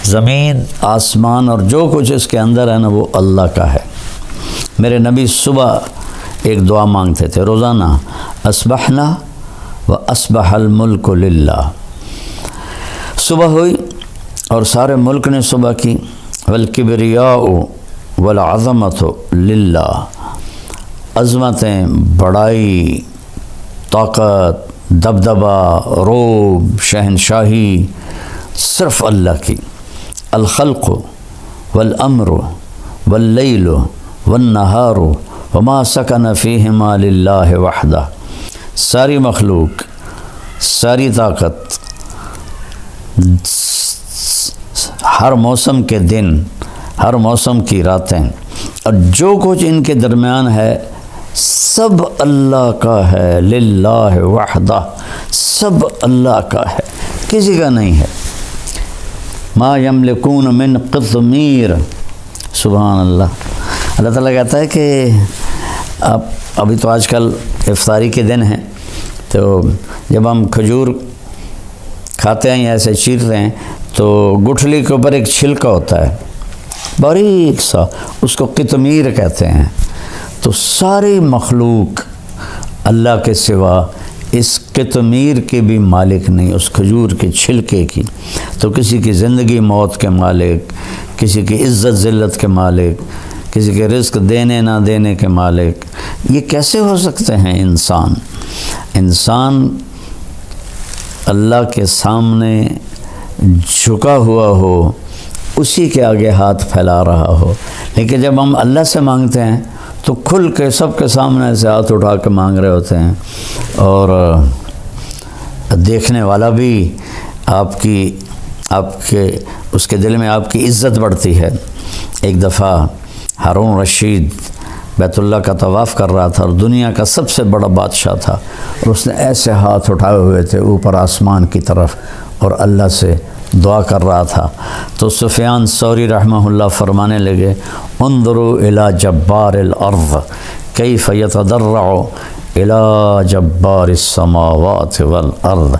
زمین آسمان اور جو کچھ اس کے اندر ہے نا وہ اللہ کا ہے۔ میرے نبی صبح ایک دعا مانگتے تھے روزانہ، اصبحنا و اصبح الملک للہ۔ صبح ہوئی اور سارے ملک نے صبح کی، والکبریاء والعظمت للہ، عظمتیں، بڑائی، طاقت، دبدبہ، روب، شہنشاہی صرف اللہ کی۔ الخلق والامر واللیل والنہار وما سکن فیہما للہ وحدہ، ساری مخلوق، ساری طاقت، ہر موسم کے دن، ہر موسم کی راتیں اور جو کچھ ان کے درمیان ہے سب اللہ کا ہے، للہ وحدہ، سب اللہ کا ہے، کسی کا نہیں ہے۔ ما یملکون من قطمیر، سبحان اللہ۔ اللہ تعالیٰ کہتا ہے کہ ابھی تو آج کل افطاری کے دن ہیں، تو جب ہم کھجور کھاتے ہیں یا ایسے چیرتے ہیں تو گٹھلی کے اوپر ایک چھلکا ہوتا ہے باریک سا، اس کو قطمیر کہتے ہیں۔ تو ساری مخلوق اللہ کے سوا اس قطمیر کے بھی مالک نہیں، اس کھجور کے چھلکے کی۔ تو کسی کی زندگی موت کے مالک، کسی کی عزت ذلت کے مالک، کسی کے رزق دینے نہ دینے کے مالک، یہ کیسے ہو سکتے ہیں؟ انسان اللہ کے سامنے جھکا ہوا ہو، اسی کے آگے ہاتھ پھیلا رہا ہو، لیکن جب ہم اللہ سے مانگتے ہیں تو کھل کے سب کے سامنے سے ہاتھ اٹھا کے مانگ رہے ہوتے ہیں، اور دیکھنے والا بھی آپ کے اس کے دل میں آپ کی عزت بڑھتی ہے۔ ایک دفعہ ہارون رشید بیت اللہ کا طواف کر رہا تھا اور دنیا کا سب سے بڑا بادشاہ تھا، اور اس نے ایسے ہاتھ اٹھائے ہوئے تھے اوپر آسمان کی طرف اور اللہ سے دعا کر رہا تھا۔ تو سفیان ثوری رحمہ اللہ فرمانے لگے، انظروا الی جبار الارض کیف یتضرع الی جبار السماوات والارض،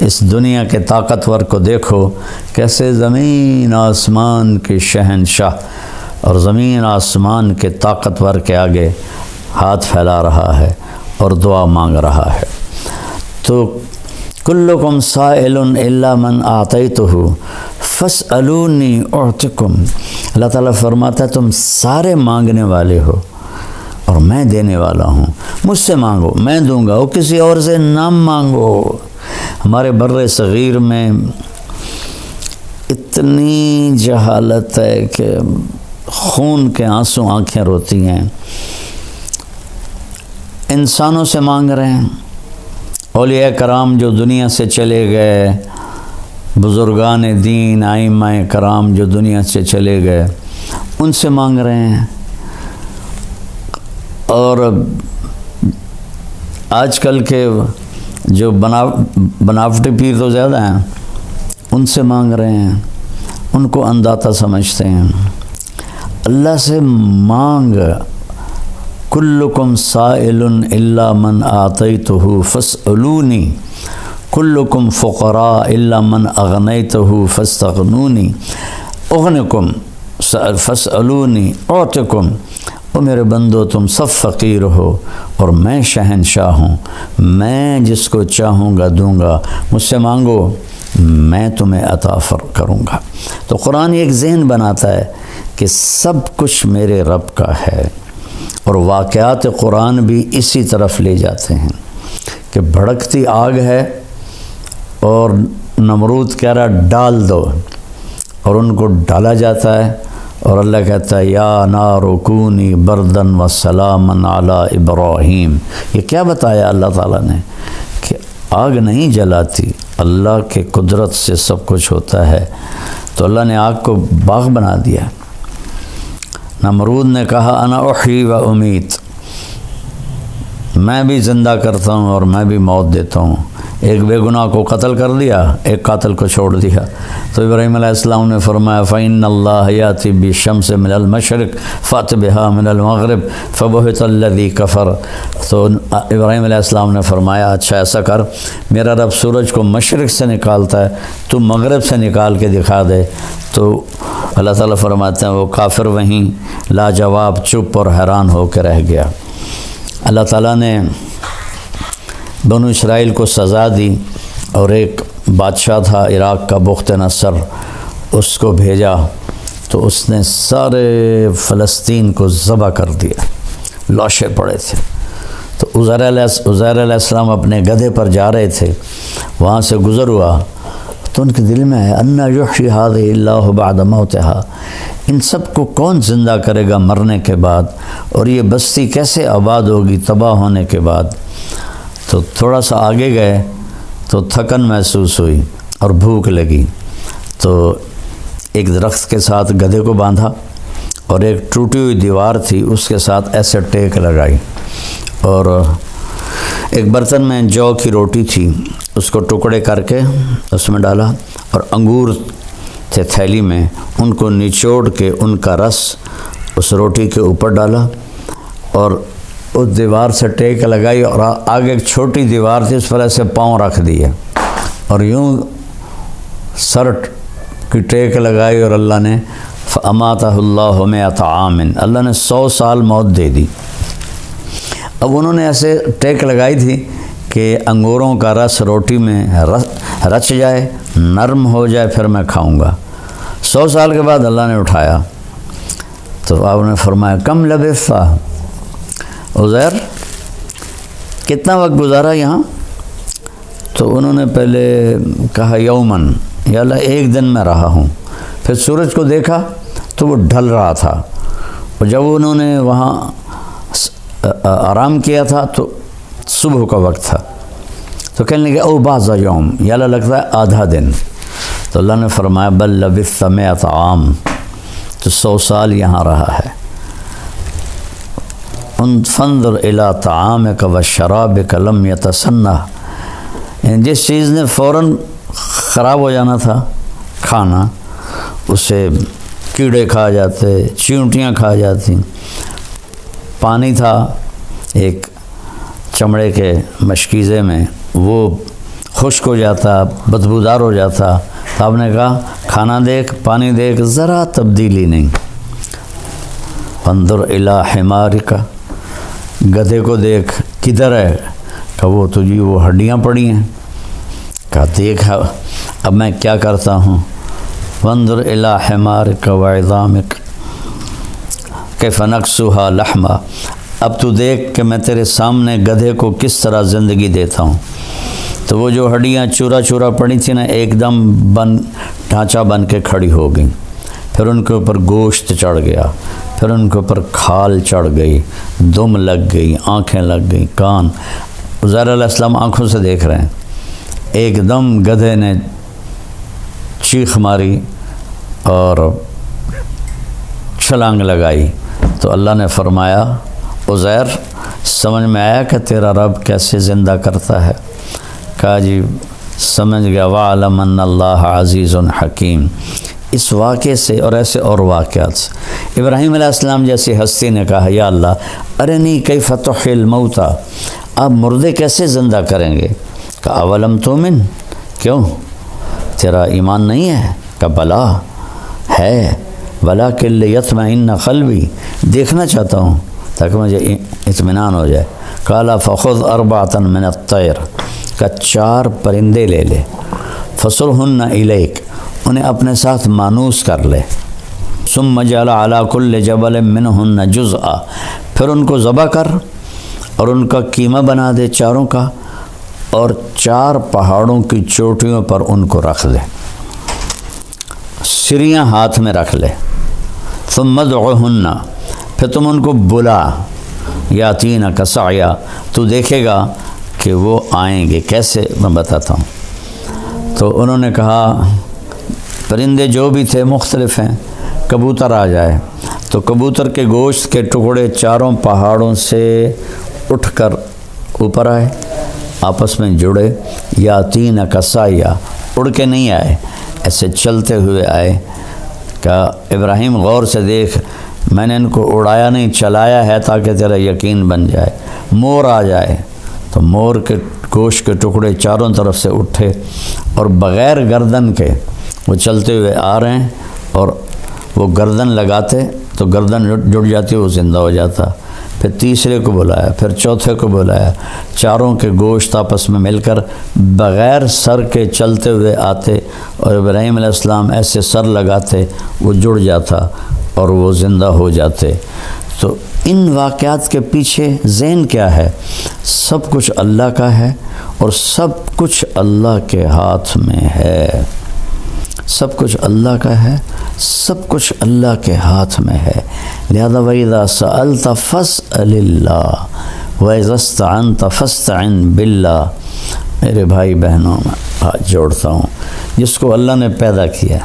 اس دنیا کے طاقتور کو دیکھو کیسے زمین آسمان کے شہنشاہ اور زمین آسمان کے طاقتور کے آگے ہاتھ پھیلا رہا ہے اور دعا مانگ رہا ہے۔ تو کلکم سائل الا من اعطیتہ فاسألونی اعطکم، اللہ تعالیٰ فرماتا ہے تم سارے مانگنے والے ہو اور میں دینے والا ہوں، مجھ سے مانگو میں دوں گا، وہ کسی اور سے نہ مانگو۔ ہمارے بر صغیر میں اتنی جہالت ہے کہ خون کے آنسو آنکھیں روتی ہیں۔ انسانوں سے مانگ رہے ہیں، اولیاء کرام جو دنیا سے چلے گئے، بزرگان دین ائمہ کرام جو دنیا سے چلے گئے، ان سے مانگ رہے ہیں، اور آج کل کے جو بناوٹی پیر تو زیادہ ہیں ان سے مانگ رہے ہیں، ان کو انداتا سمجھتے ہیں۔ اللہ سے مانگ، کلکم سائل الا من آتیتہ فاسألونی، کلکم فقراء الا من اغنیتہ فاستغنونی، اغنکم فاسألونی اعطکم، او میرے بندو تم سب فقیر ہو اور میں شہنشاہ ہوں، میں جس کو چاہوں گا دوں گا، مجھ سے مانگو میں تمہیں عطا کروں گا۔ تو قرآن ایک ذہن بناتا ہے کہ سب کچھ میرے رب کا ہے، اور واقعات قرآن بھی اسی طرف لے جاتے ہیں کہ بھڑکتی آگ ہے اور نمرود کہہ رہا ڈال دو، اور ان کو ڈالا جاتا ہے، اور اللہ کہتا ہے یا نار کونی بردن و سلاما علی ابراہیم۔ یہ کیا بتایا اللہ تعالیٰ نے کہ آگ نہیں جلاتی، اللہ کے قدرت سے سب کچھ ہوتا ہے۔ تو اللہ نے آگ کو باغ بنا دیا۔ نمرود نے کہا انا احیی و امیت، میں بھی زندہ کرتا ہوں اور میں بھی موت دیتا ہوں۔ ایک بے گناہ کو قتل کر دیا، ایک قاتل کو چھوڑ دیا۔ تو ابراہیم علیہ السلام نے فرمایا فَإِنَّ اللَّهَ يَأْتِي بِالشَّمْسِ مِنَ الْمَشْرِقِ فَأْتِ بِهَا مِنَ الْمَغْرِبِ فَبُهِتَ الَّذِي كَفَرَ۔ تو ابراہیم علیہ السلام نے فرمایا اچھا ایسا کر، میرا رب سورج کو مشرق سے نکالتا ہے، تو مغرب سے نکال کے دکھا دے۔ تو اللہ تعالیٰ فرماتے ہیں وہ کافر وہیں لاجواب چپ اور حیران ہو کے رہ گیا۔ اللہ تعالیٰ نے بنو اسرائیل کو سزا دی، اور ایک بادشاہ تھا عراق کا بخت نصر، اس کو بھیجا تو اس نے سارے فلسطین کو ذبح کر دیا، لاشیں پڑے تھے۔ تو عزیر علیہ السلام اپنے گدھے پر جا رہے تھے، وہاں سے گزر ہوا تو ان کے دل میں ہے انا یحیی ھذہ اللہ بعد موتہا، ان سب کو کون زندہ کرے گا مرنے کے بعد، اور یہ بستی کیسے آباد ہوگی تباہ ہونے کے بعد۔ تو تھوڑا سا آگے گئے تو تھکن محسوس ہوئی اور بھوک لگی، تو ایک درخت کے ساتھ گدھے کو باندھا اور ایک ٹوٹی ہوئی دیوار تھی اس کے ساتھ ایسے ٹیک لگائی، اور ایک برتن میں جو کی روٹی تھی اس کو ٹکڑے کر کے اس میں ڈالا، اور انگور تھے تھیلی میں، ان کو نچوڑ کے ان کا رس اس روٹی کے اوپر ڈالا، اور اس دیوار سے ٹیک لگائی، اور آگے ایک چھوٹی دیوار تھی اس پر ایسے پاؤں رکھ دیے، اور یوں سر کی ٹیک لگائی، اور اللہ نے فَأَمَاتَهُ اللَّهُ مِئَةَ عَامٍ، اللہ نے 100 سال موت دے دی۔ اب انہوں نے ایسے ٹیک لگائی تھی کہ انگوروں کا رس روٹی میں رچ جائے، نرم ہو جائے، پھر میں کھاؤں گا۔ 100 سال کے بعد اللہ نے اٹھایا تو آپ نے فرمایا کم لبثت عزیر، کتنا وقت گزارا یہاں؟ تو انہوں نے پہلے کہا یومن، یا اللہ ایک دن میں رہا ہوں۔ پھر سورج کو دیکھا تو وہ ڈھل رہا تھا، اور جب انہوں نے وہاں آرام کیا تھا تو صبح کا وقت تھا، تو کہنے لگے او بعض یوم، یا اللہ لگتا ہے آدھا دن۔ تو اللہ نے فرمایا بل لبثت 100 عام، تو 100 سال یہاں رہا ہے۔ فانظر الی طعامک وشرابک لم یتسنہ، جس چیز نے فوراً خراب ہو جانا تھا کھانا، اسے کیڑے کھا جاتے، چیونٹیاں کھا جاتی۔ پانی تھا ایک چمڑے کے مشکیزے میں، وہ خشک ہو جاتا، بدبودار ہو جاتا، تو آپ نے کہا کھانا دیکھ پانی دیکھ ذرا تبدیلی نہیں۔ فانظر الی حمارک، گدھے کو دیکھ کدھر ہے؟ کہ وہ تجھی وہ ہڈیاں پڑی ہیں۔ کہا دیکھ اب میں کیا کرتا ہوں۔ فانظر الی حمارک وعظامک کیف نکسوہا لحما، اب تو دیکھ کہ میں تیرے سامنے گدھے کو کس طرح زندگی دیتا ہوں۔ تو وہ جو ہڈیاں چورا چورا پڑی تھیں نا، ایک دم ڈھانچہ بن کے کھڑی ہو گئیں، پھر ان کے اوپر گوشت چڑھ گیا، پھر ان کے اوپر کھال چڑھ گئی، دم لگ گئی، آنکھیں لگ گئیں، کان۔ عزیر علیہ السلام آنکھوں سے دیکھ رہے ہیں، ایک دم گدھے نے چیخ ماری اور چھلانگ لگائی۔ تو اللہ نے فرمایا عزیر سمجھ میں آیا کہ تیرا رب کیسے زندہ کرتا ہے؟ کہا جی سمجھ گیا۔ وَعَلَمَ أَنَّ اللَّهَ عَزِيزٌ حَكِيمٌ۔ اس واقعے سے اور ایسے اور واقعات سے ابراہیم علیہ السلام جیسی ہستی نے کہا یا اللہ ارنی کیف تحیی الموتیٰ، آپ مردے کیسے زندہ کریں گے؟ کہا اولم تؤمن، کیوں تیرا ایمان نہیں ہے؟ کہا بلا ہے، ولکن لیطمئن قلبی، دیکھنا چاہتا ہوں تاکہ مجھے اطمینان ہو جائے۔ قال فخذ 4 من الطیر، کا 4 پرندے لے لے، فصرہن الیک، انہیں اپنے ساتھ مانوس کر لے، ثم جعل علی کل جبل منہن جزءا، پھر ان کو ذبح کر اور ان کا قیمہ بنا دے چاروں کا، اور 4 پہاڑوں کی چوٹیوں پر ان کو رکھ دے، سریاں ہاتھ میں رکھ لے، ثم ادعوہن، پھر تم ان کو بلا، یاتینک سعیا، تو دیکھے گا کہ وہ آئیں گے کیسے، میں بتاتا ہوں۔ تو انہوں نے کہا پرندے جو بھی تھے مختلف ہیں، کبوتر آ جائے، تو کبوتر کے گوشت کے ٹکڑے 4 پہاڑوں سے اٹھ کر اوپر آئے، آپس میں جڑے، یا تین کسایا، اڑ کے نہیں آئے، ایسے چلتے ہوئے آئے۔ کہا ابراہیم غور سے دیکھ، میں نے ان کو اڑایا نہیں، چلایا ہے تاکہ تیرا یقین بن جائے۔ مور آ جائے تو مور کے گوشت کے ٹکڑے چاروں طرف سے اٹھے اور بغیر گردن کے وہ چلتے ہوئے آ رہے ہیں، اور وہ گردن لگاتے تو گردن جڑ جاتی، وہ زندہ ہو جاتا۔ پھر تیسرے کو بلایا، پھر چوتھے کو بلایا، چاروں کے گوشت آپس میں مل کر بغیر سر کے چلتے ہوئے آتے، اور ابراہیم علیہ السلام ایسے سر لگاتے، وہ جڑ جاتا اور وہ زندہ ہو جاتے۔ تو ان واقعات کے پیچھے ذہن کیا ہے؟ سب کچھ اللہ کا ہے اور سب کچھ اللہ کے ہاتھ میں ہے، سب کچھ اللہ کا ہے، سب کچھ اللہ کے ہاتھ میں ہے۔ لہذا وَإِذَا سَأَلْتَ فَاسْأَلِ اللَّهَ وَإِذَا اسْتَعَنْتَ فَاسْتَعِنْ بِاللَّهِ۔ میرے بھائی بہنوں، میں ہاتھ جوڑتا ہوں، جس کو اللہ نے پیدا کیا،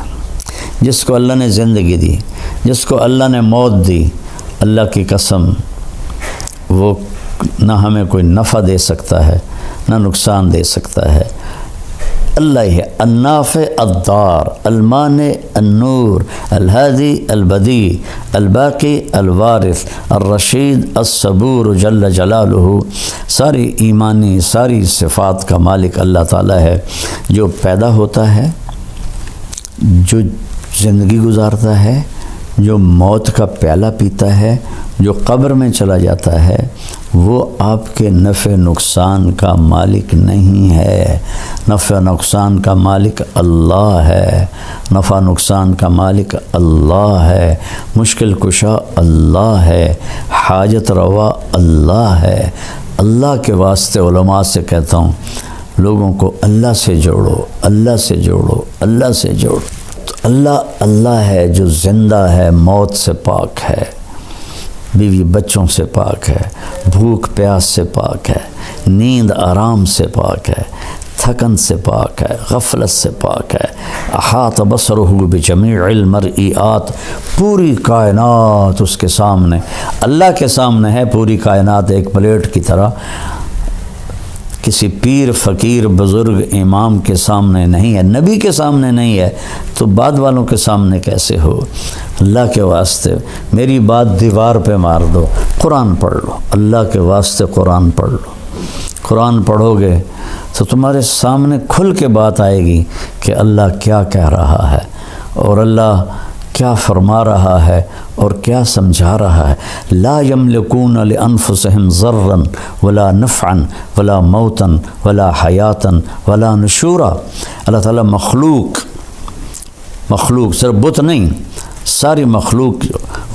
جس کو اللہ نے زندگی دی، جس کو اللہ نے موت دی، اللہ کی قسم وہ نہ ہمیں کوئی نفع دے سکتا ہے نہ نقصان دے سکتا ہے۔ اللہ ہی ہے النافع الضار، المانع النور، الہادی البدیع، الباقی الوارث، الرشید الصبور جل جلالہ۔ ساری ایمانی ساری صفات کا مالک اللہ تعالیٰ ہے، جو پیدا ہوتا ہے، جو زندگی گزارتا ہے، جو موت کا پیالہ پیتا ہے، جو قبر میں چلا جاتا ہے، وہ آپ کے نفع نقصان کا مالک نہیں ہے۔ نفع نقصان کا مالک اللہ ہے، نفع نقصان کا مالک اللہ ہے، مشکل کشا اللہ ہے، حاجت روا اللہ ہے۔ اللہ کے واسطے علماء سے کہتا ہوں، لوگوں کو اللہ سے جوڑو، اللہ سے جوڑو، اللہ سے جوڑو۔ تو اللہ ہے جو زندہ ہے، موت سے پاک ہے، بیوی بچوں سے پاک ہے، بھوک پیاس سے پاک ہے، نیند آرام سے پاک ہے، تھکن سے پاک ہے، غفلت سے پاک ہے۔ احاط بصرہ بجمیع المرئیات، پوری کائنات اس کے سامنے، اللہ کے سامنے ہے پوری کائنات، ایک پلیٹ کی طرح۔ کسی پیر فقیر بزرگ امام کے سامنے نہیں ہے، نبی کے سامنے نہیں ہے، تو بعد والوں کے سامنے کیسے ہو؟ اللہ کے واسطے میری بات دیوار پہ مار دو، قرآن پڑھ لو، اللہ کے واسطے قرآن پڑھ لو۔ قرآن پڑھو گے تو تمہارے سامنے کھل کے بات آئے گی کہ اللہ کیا کہہ رہا ہے اور اللہ کیا فرما رہا ہے اور کیا سمجھا رہا ہے۔ لا یملکون لانفسہم ضرا ولا نفعا ولا موتا ولا حیاتا ولا نشورا۔ اللہ تعالیٰ مخلوق صرف بت نہیں، ساری مخلوق،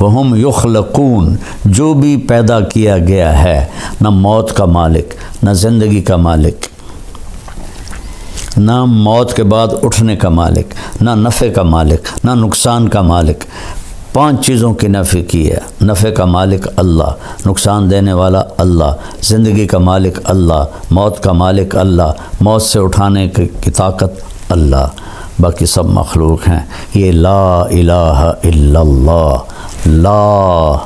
وہم یخلقون، جو بھی پیدا کیا گیا ہے، نہ موت کا مالک، نہ زندگی کا مالک، نہ موت کے بعد اٹھنے کا مالک، نہ نفع کا مالک، نہ نقصان کا مالک۔ 5 چیزوں کی نفی کی ہے۔ نفع کا مالک اللہ، نقصان دینے والا اللہ، زندگی کا مالک اللہ، موت کا مالک اللہ، موت سے اٹھانے کی طاقت اللہ، باقی سب مخلوق ہیں۔ یہ لا الہ الا اللہ، لا،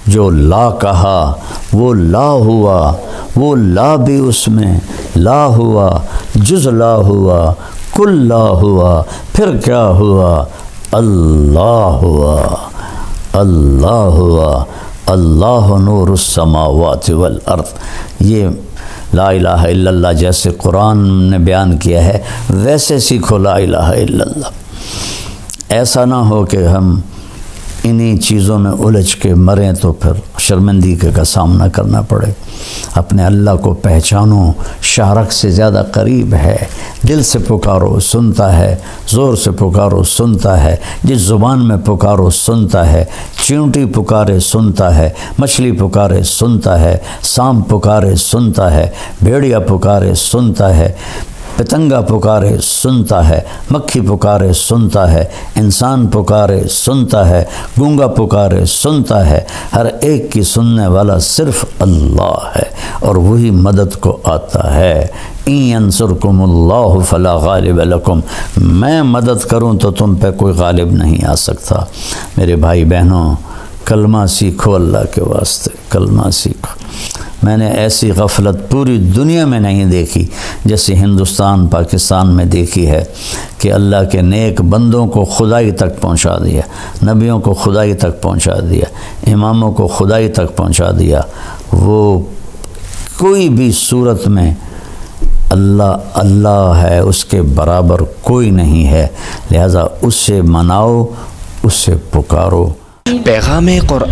جو لا کہا وہ لا ہوا، وہ لا بھی اس میں لا ہوا، جز لا ہوا، کل لا ہوا، پھر کیا ہوا؟ اللہ ہوا، اللہ ہوا، اللہ نور السماوات والارض۔ یہ لا الہ الا اللہ جیسے قرآن نے بیان کیا ہے، ویسے سیکھو لا الہ الا اللہ۔ ایسا نہ ہو کہ ہم انہی چیزوں میں الجھ کے مریں تو پھر شرمندگی کا سامنا کرنا پڑے۔ اپنے اللہ کو پہچانو، شارک سے زیادہ قریب ہے، دل سے پکارو سنتا ہے، زور سے پکارو سنتا ہے، جس زبان میں پکارو سنتا ہے، چیونٹی پکارے سنتا ہے، مچھلی پکارے سنتا ہے، سانپ پکارے سنتا ہے، بھیڑیا پکارے سنتا ہے، پتنگا پکارے سنتا ہے، مکھی پکارے سنتا ہے، انسان پکارے سنتا ہے، گونگا پکارے سنتا ہے۔ ہر ایک کی سننے والا صرف اللہ ہے اور وہی مدد کو آتا ہے۔ ان ینصرکم اللہ فلا غالب لکم، میں مدد کروں تو تم پہ کوئی غالب نہیں آ سکتا۔ میرے بھائی بہنوں، کلمہ سیکھو اللہ کے واسطے، کلمہ سیکھو۔ میں نے ایسی غفلت پوری دنیا میں نہیں دیکھی جیسے ہندوستان پاکستان میں دیکھی ہے کہ اللہ کے نیک بندوں کو خدائی تک پہنچا دیا، نبیوں کو خدائی تک پہنچا دیا، اماموں کو خدائی تک پہنچا دیا۔ وہ کوئی بھی صورت میں اللہ اللہ ہے، اس کے برابر کوئی نہیں ہے، لہذا اس سے مناؤ، اس سے پکارو۔ پیغام قرآن